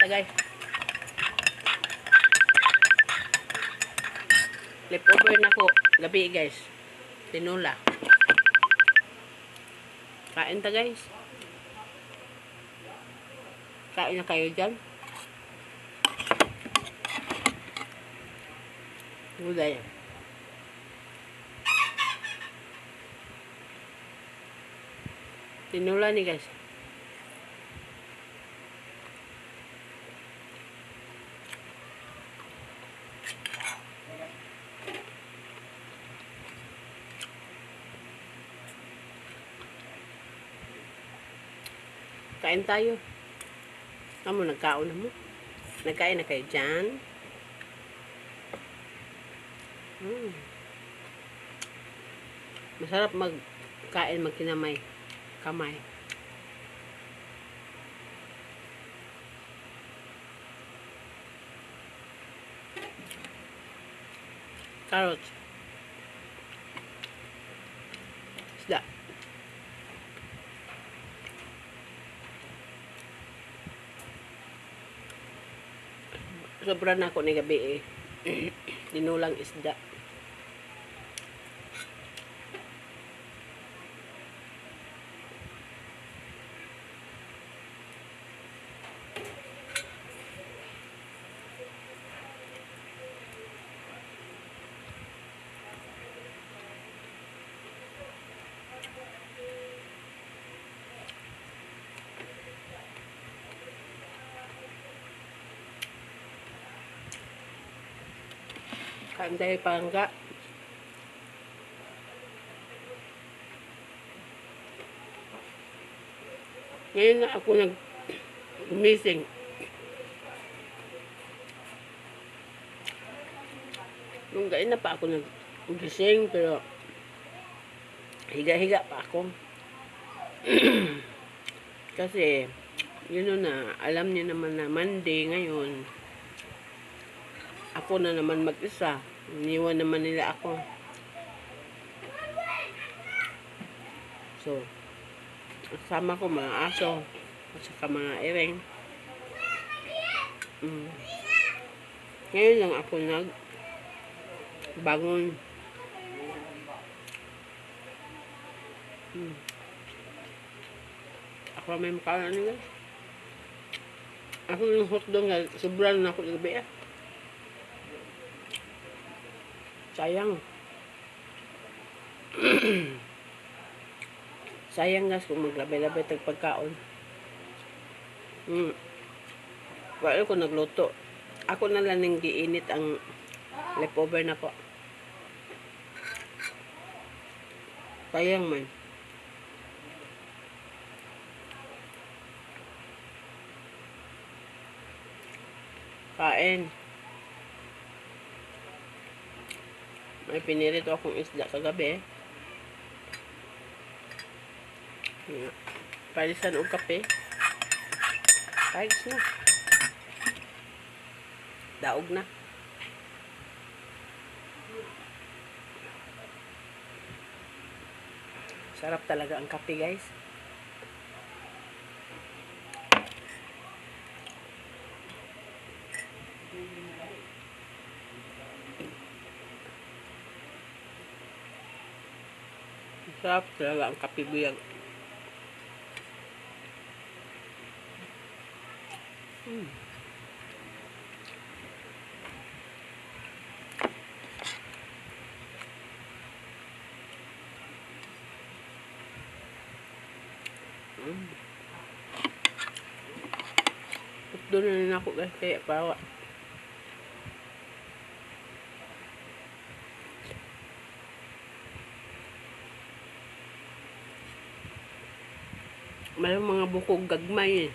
guys. Leftover na ko gabi guys. Tinula. Kain ta guys. Kain na kayo dyan. Gulay. Tinula ni guys. Kain tayo. Kamu nagkaon na mo. Nagkain na kayo dyan. Masarap magkain, magkinamay. Kamay. Carrots. Isda. Sobra na ako ni gabi eh. Dinulang isda. Kain tayo pangga. Ngayon na ako gumising. Nung gain na pa ako naggising, pero higa-higa pa ako. Kasi, yun na, alam niyo naman na Monday ngayon. Ako na naman mag-isa. Iniwan naman nila ako. So, kasama ko mga aso at saka mga ering. Ngayon lang ako bangon. Ako may makalaan nila. Ako yung hotdog na sobrang na ako ng gabi. Sayang. Sayang guys kung maglabay-labay tag pagkaon. Wala ko nagluto. Ako na lang nang giinit ang leftover na ko. Sayang man. Kain. May pinirito akong isda kagabi. Palisan og kape. Ayos na. Daog na. Sarap talaga ang kape guys. Sarap talaga ang kape buyag. Doon na rin ako guys, kaya pawa. Mayroong mga bukog gagmay eh.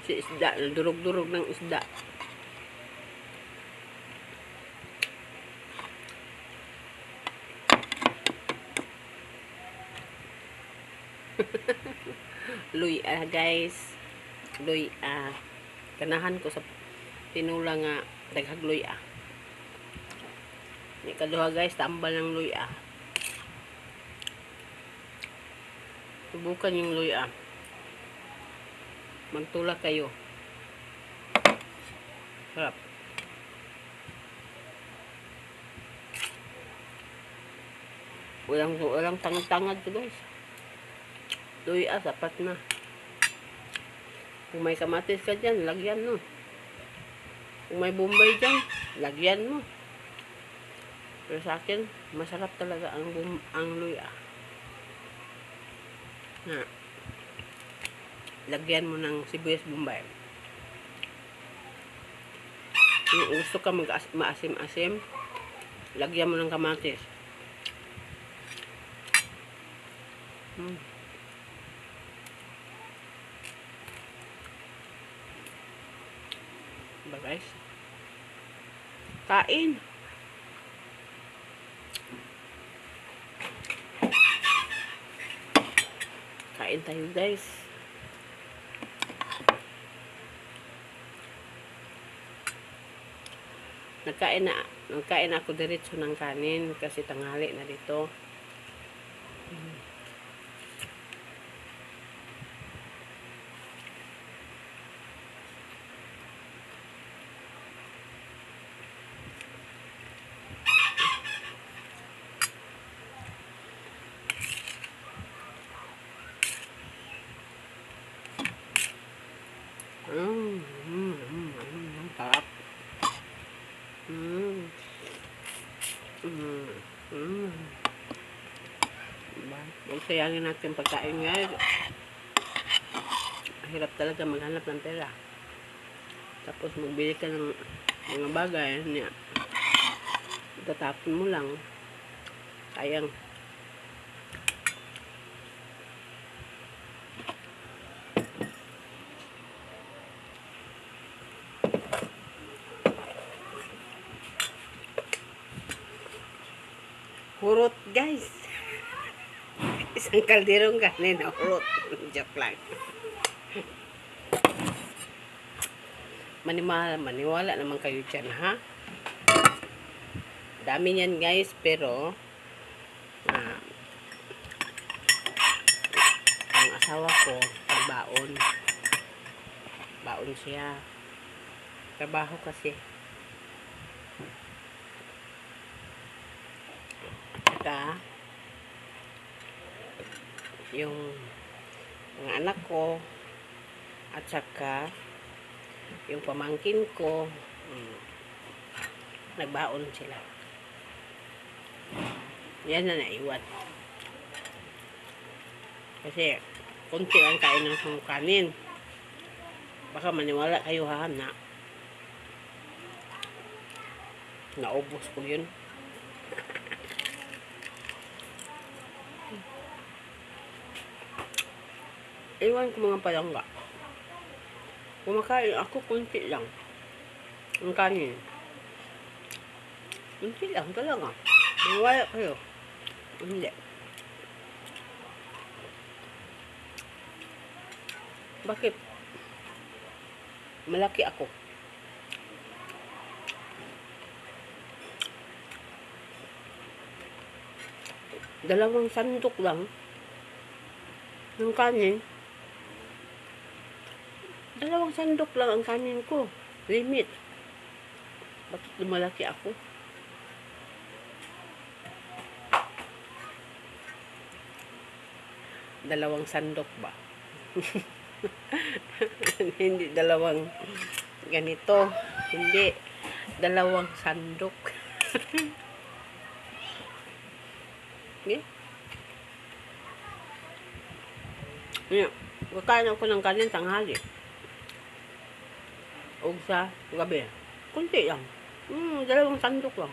Si isda, durog-durog ng isda. Luya guys. Luya. Kanahan ko sa tinula nga daghag luya. Ni kaduha guys, tambal ng luya. Subukan yung luya. Magtulak kayo. Sarap. Walang tangad-tangad to guys. Luya, sapat na. Kung may kamatis ka dyan, lagyan mo. Kung may bombay dyan, lagyan mo. Pero sa akin, masarap talaga ang luya. Na, lagyan mo ng sibuyas bombay. Kung gusto ka maasim-asim, lagyan mo ng kamatis. Ba guys? Kain! Kain tayo guys. Nagkain ako diretso ng kanin kasi tanghali na dito. Sarap. Diba? Huwag sayangin natin pagkain guys. Hirap talaga maghanap ng pera. Tapos magbili ka ng mga bagay niya. Tatapon mo lang. Sayang. Hurot guys. Isang kalderong kanin na hurot. Joke lang. Maniwala naman kayo dyan ha. Dami niyan guys, pero ang asawa ko baon siya. Trabaho kasi. Saka yung mga anak ko at saka yung pamangkin ko nagbaon sila. Yan na naiwan. Kasi kunti ang kain ng kanin. Baka maniwala kayo ha na naubos ko yun. Iwan ko mga palangga. Kumakain ako kunti lang. Ang kanin. Kunti lang talaga. Maniwala kayo. Hindi. Bakit? Malaki ako. Dalawang sandok lang ng kanin. Dalawang sandok lang ang kanin ko. Limit. Bakit lumalaki ako? Dalawang sandok ba? Hindi dalawang ganito. Hindi. Dalawang sandok. Okay? Yeah. Kakain ako ng kanin tanghali. O sa gabi. Kunti lang. Dalawang sandok lang.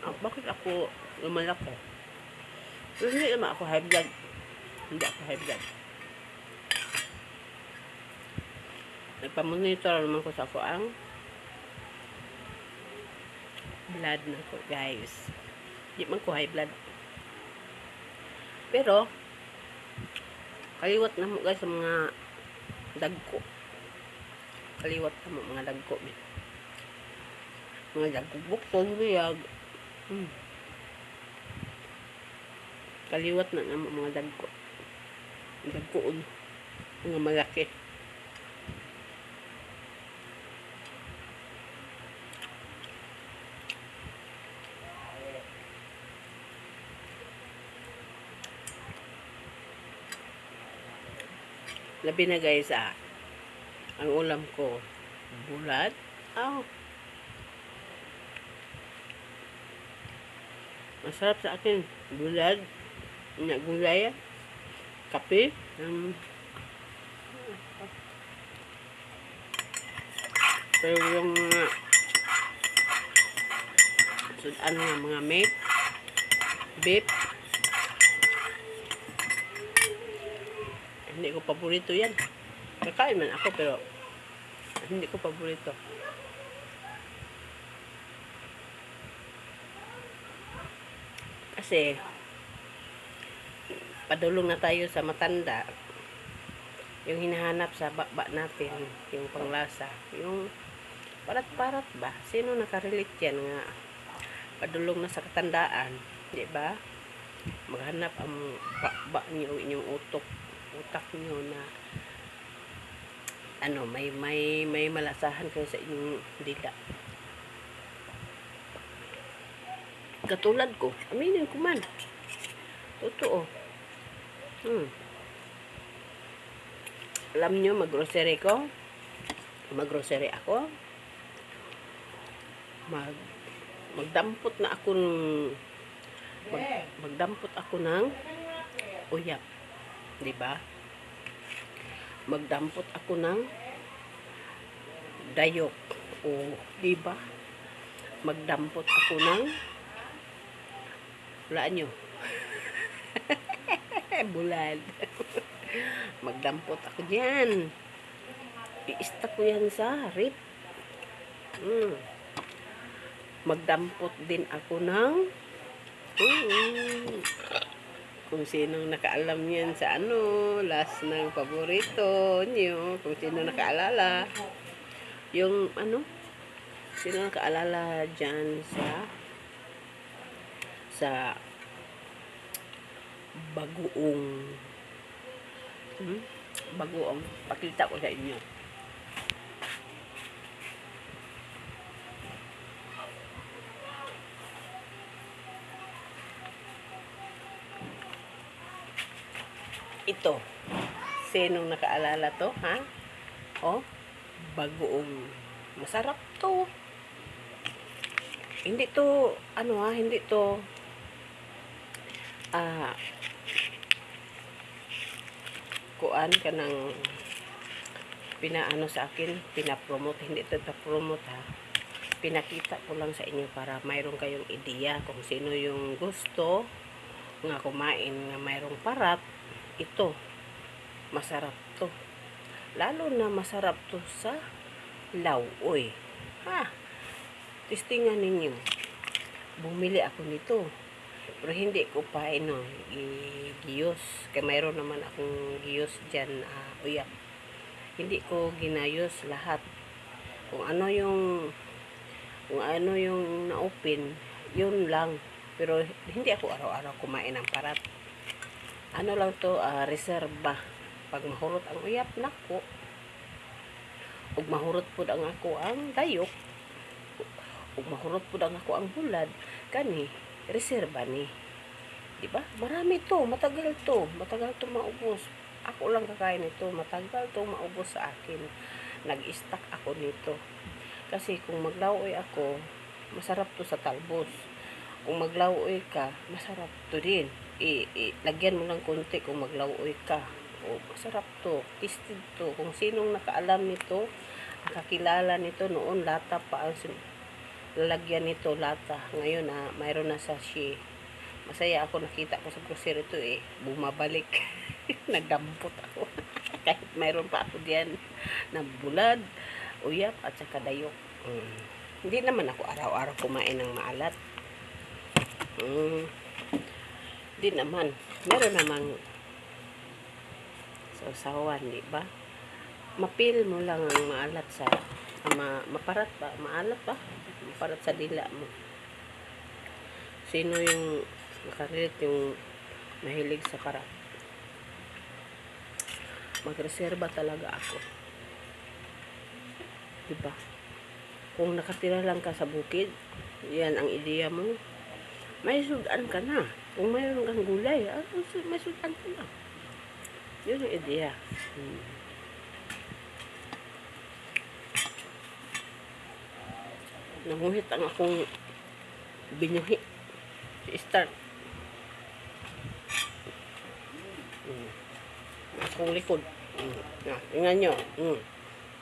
Bakit ako lumalaki? Pero hindi naman ako high blood. Hindi ako high blood. Nagpamonitor naman ko sa ako ang blood na ko guys. Hindi man ko high blood. Pero kaliwat na mo guys sa mga dagko. Kaliwat na mo mga dagko. Mga dagko buktong biyag. Kaliwat na mo mga dagko. Dagkoon. Mga malaki. Labi na guys, ang ulam ko, bulad. Oh, masarap sa akin. Bulad, gulay, kape. Pero yung sudan ng mga meat, beef, hindi ko paborito yan. Kakain man ako pero hindi ko paborito. Kasi padulong na tayo sa matanda. Yung hinahanap sa baba natin, yung panglasa, yung parat-parat ba? Sino nakarelate yan nga padulong na sa katandaan, di ba? Maghanap ang baba niyo, inyong utak niyo na ano, may malasahan kayo sa inyong dila. Katulad ko, aminin ko man. Totoo. Alam nyo, mag-grocery ako. Magdampot na ako magdampot ako ng uyap. 'Di ba? Magdampot ako ng dayok. O, 'di ba? Magdampot ako ng wala nyo. Bulad. Magdampot ako diyan. I-stack ko yan sa rip. Magdampot din ako ng kung sinong nakaalam yan sa last ng paborito nyo, kung sino nakaalala, yung sino nakaalala dyan sa bagoong pakita ko sa inyo. Ito, sinong nakaalala to, ha? Oh, bagoong. Masarap to. Hindi to, hindi to, kuan ka ng pinaano sa akin, pinapromote. Hindi to promote, ha? Pinakita ko lang sa inyo para mayroon kayong ideya kung sino yung gusto nga kumain nga mayroong parat. Ito, masarap to. Lalo na masarap to sa lauoy. Ha? Testingan ninyo. Bumili ako nito. Pero hindi ko pa i-giyos. Kaya mayroon naman akong giyos dyan, uyap. Hindi ko ginayos lahat. Kung ano yung na-open, yun lang. Pero hindi ako araw-araw kumain ng parat. Ano lang to, reserba. Pag mahurot ang uyap, nako. Ug mahurot pud ang ako ang dayok. Ug mahurot pud ang ako ang bulad. Kani, reserba ni. Diba? Marami to, matagal to maubos. Ako lang kakain nito, matagal to maubos sa akin. Nag-stack ako nito. Kasi kung maglaoy ako, masarap to sa talbos. Kung maglaoy ka, masarap to din. Lagyan mo lang konti kung maglaoy ka. O, masarap to. Tasted to. Kung sinong nakaalam nito, nakakilala nito noon, lata pa ang lalagyan nito, lata. Ngayon mayroon na sachet. Masaya ako, nakita ko sa grocery ito bumabalik. Nagdampot ako. Kahit mayroon pa ako diyan na bulad, uyap at saka dayok. Hindi naman ako araw-araw kumain ng maalat. Di naman. Meron namang sausawan, di ba? Mapil mo lang ang maalat sa maparat ba? Maalat ba? Maparat sa dila mo. Sino yung nakarelate yung mahilig sa parat? magreserba talaga ako. Diba? Kung nakatira lang ka sa bukid, yan ang ideya mo, may sudan ka na. Kung mayroon kang gulay, may sudan ka na. Yun ang ideya. Nanguhit ang akong binuhi. Start. Akong likod. Tingnan nyo.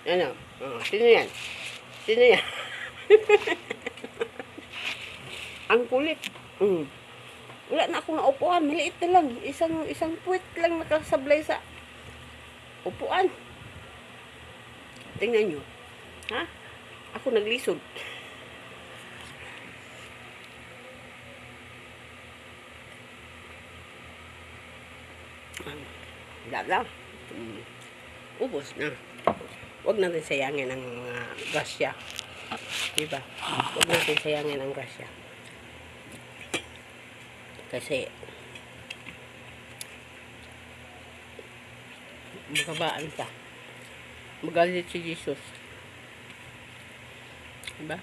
Ano? Sino yan? Sino yan? Ang kulit. Wala na akong naupuan. Maliit na lang. Isang puwit lang nakasablay sa upuan. Tingnan nyo. Ha? Ako naglisod. Dada. Ubos na. Huwag natin sayangin ang mga grasya. Diba? Huwag natin sayangin ang grasya. Kasi magabaan ka. Magalit si Jesus. Diba?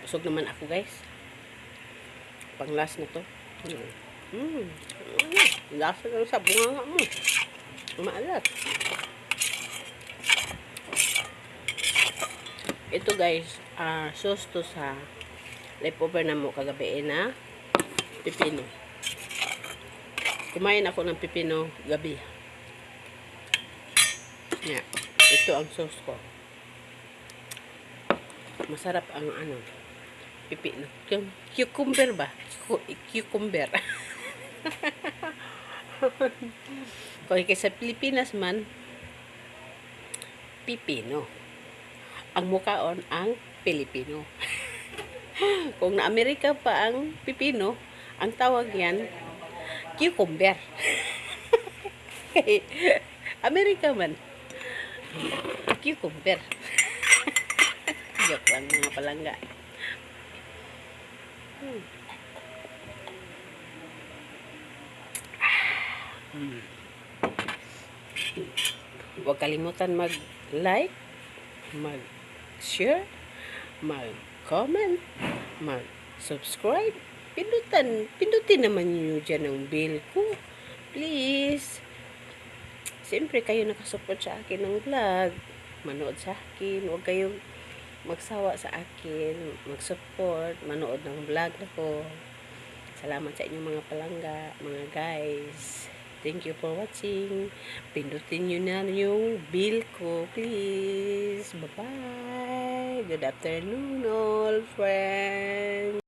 Busog naman ako, guys. Pang-last na to. Lasa lang sa bunganga mo. Maalat. Ito, guys, sauce to sa leftover na mo kagabi na pipino. Kumain ako ng pipino gabi. Yeah. Ito ang sauce ko. Masarap ang pipino. Cucumber ba? Cucumber. Kaya sa Pilipinas man, pipino. Ang mukhaon ang Pilipino. Kung na Amerika pa ang pipino, ang tawag yan, cucumber. Amerika man, cucumber. Joke lang mga palangga. Huwag kalimutan mag-like, mag-share, mag-comment, mag-subscribe. Pindutin naman niyo dyan ang bell ko. Please. Siyempre kayo nakasupport sa akin ng vlog. Manood sa akin. Huwag kayong magsawa sa akin. Mag-support. Manood ng vlog ko. Salamat sa inyong mga palangga, mga guys. Thank you for watching. Pindutin nyo na yung bell ko, please. Bye-bye. Good afternoon, all friends.